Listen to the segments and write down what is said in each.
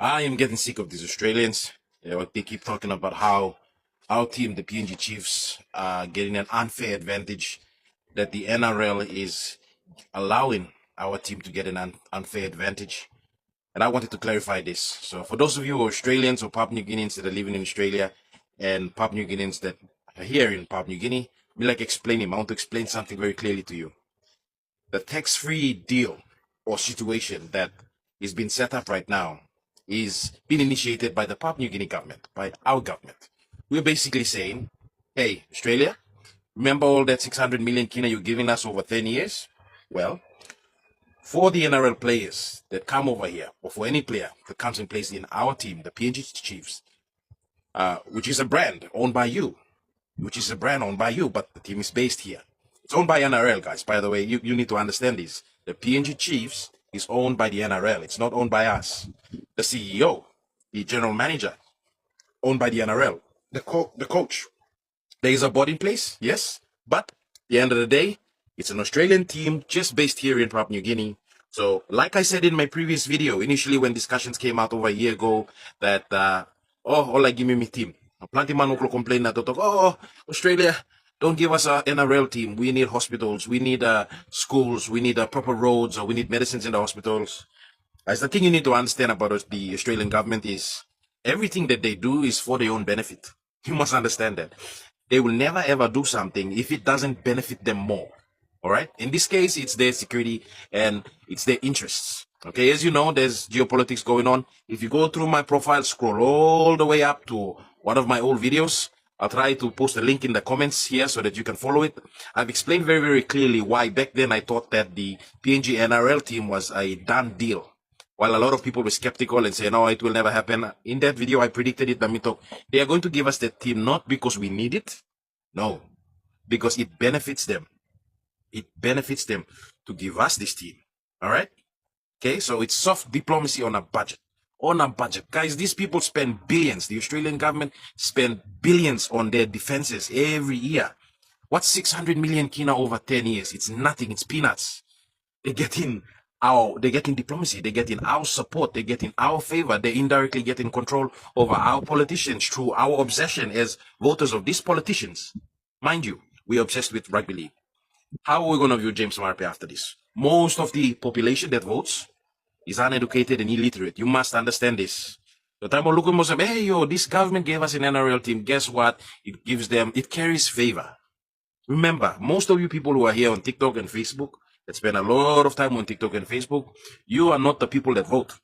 I am getting sick of these Australians. They keep talking about how our team, the PNG Chiefs, are getting an unfair advantage, that the NRL is allowing our team to get an unfair advantage. And I wanted to clarify this. So for those of you who are Australians or Papua New Guineans that are living in Australia and Papua New Guineans that are here in Papua New Guinea, I want to explain something very clearly to you. The tax-free deal or situation that is being set up right now is being initiated by the Papua New Guinea government, by our government. We're basically saying, hey, Australia, remember all that 600 million kina you're giving us over 10 years? Well, for the NRL players that come over here, or for any player that comes and plays in our team, the PNG Chiefs, which is a brand owned by you, but the team is based here. It's owned by NRL, guys. By the way, you need to understand this. The PNG Chiefs is owned by the NRL. It's not owned by us. The CEO, the general manager, owned by the NRL. The coach. There is a board in place, yes. But at the end of the day, it's an Australian team just based here in Papua New Guinea. So, like I said in my previous video, initially when discussions came out over a year ago, that, all I give me team. Plenty man will complain that, Australia, don't give us an NRL team. We need hospitals, we need schools, we need proper roads, or we need medicines in the hospitals. As the thing you need to understand about the Australian government is everything that they do is for their own benefit. You must understand that. They will never ever do something if it doesn't benefit them more. All right? In this case, it's their security and it's their interests. Okay, as you know, there's geopolitics going on. If you go through my profile, scroll all the way up to one of my old videos. I'll try to post a link in the comments here so that you can follow it. I've explained very, very clearly why back then I thought that the PNG NRL team was a done deal. While a lot of people were skeptical and say, no, it will never happen. In that video, I predicted it. They are going to give us that team not because we need it. No, because it benefits them. It benefits them to give us this team. All right? Okay, so it's soft diplomacy on a budget. On a budget. Guys, these people spend billions. The Australian government spend billions on their defenses every year. What's 600 million kina over 10 years? It's nothing. It's peanuts. They're getting diplomacy. They're getting our support. They're getting our favor. They're indirectly getting control over our politicians through our obsession as voters of these politicians. Mind you, we're obsessed with rugby league. How are we going to view James Murphy after this? Most of the population that votes is uneducated and illiterate. You must understand this. The time of looking at hey, this government gave us an NRL team. Guess what? It carries favor. Remember, most of you people who are here on TikTok and Facebook, that spend a lot of time on TikTok and Facebook, you are not the people that vote.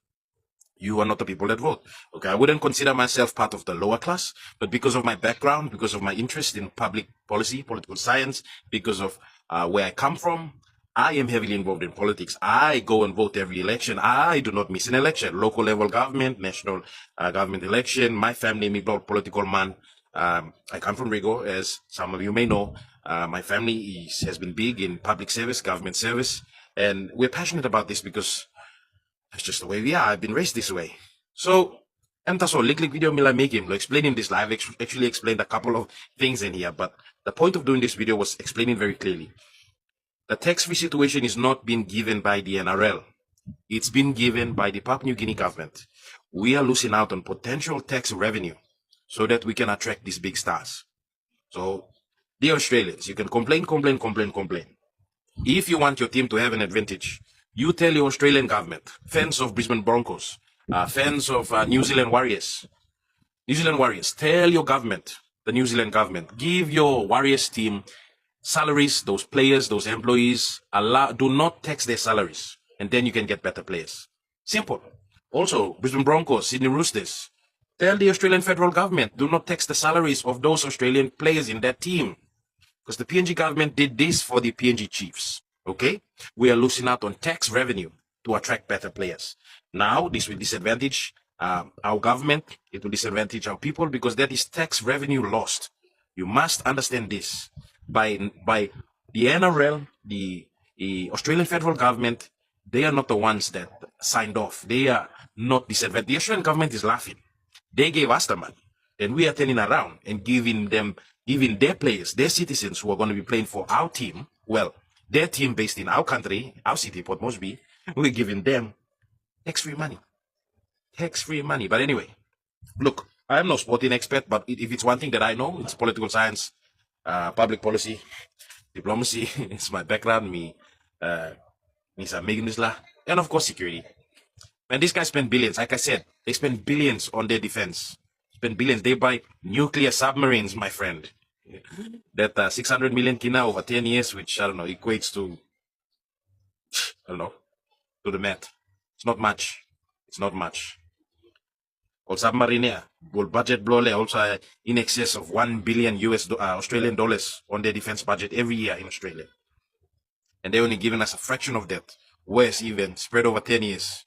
You are not the people that vote. Okay, I wouldn't consider myself part of the lower class, but because of my background, because of my interest in public policy, political science, because of where I come from, I am heavily involved in politics. I go and vote every election. I do not miss an election. Local level government, national government election. My family, me political man. I come from Rigo, as some of you may know. My family has been big in public service, government service, and we're passionate about this because that's just the way we are. I've been raised this way. So, and that's all. Liklik video mila making, explaining this live. Actually explained a couple of things in here, but the point of doing this video was explaining very clearly. The tax-free situation is not being given by the NRL. It's been given by the Papua New Guinea government. We are losing out on potential tax revenue so that we can attract these big stars. So, dear Australians, you can complain. If you want your team to have an advantage, you tell your Australian government, fans of Brisbane Broncos, fans of New Zealand Warriors, tell your government, the New Zealand government, give your Warriors team salaries, those players, those employees, do not tax their salaries, and then you can get better players. Simple. Also, Brisbane Broncos, Sydney Roosters, tell the Australian federal government, do not tax the salaries of those Australian players in that team. Because the PNG government did this for the PNG Chiefs. Okay? We are losing out on tax revenue to attract better players. Now, this will disadvantage our government. It will disadvantage our people because that is tax revenue lost. You must understand this. By the NRL, the Australian federal government, they are not the ones that signed off. They are not disadvantaged. The Australian government is laughing. They gave us the money. And we are turning around and giving their players, their citizens who are going to be playing for our team, well, their team based in our country, our city, Port Moresby, we're giving them tax-free money. Tax-free money. But anyway, look, I am no sporting expert, but if it's one thing that I know, it's political science, public policy, diplomacy. It's my background. Me and of course security. And these guys spend billions. Like I said, they spend billions on their defense. Spend billions. They buy nuclear submarines, my friend. That 600 million kina over 10 years, which I don't know, equates to, I don't know, to the math. It's not much. It's not much. Or submarine, will budget blow also in excess of 1 billion Australian dollars on their defense budget every year in Australia. And they're only giving us a fraction of that. Worse even, spread over 10 years.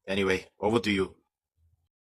Anyway, over to you.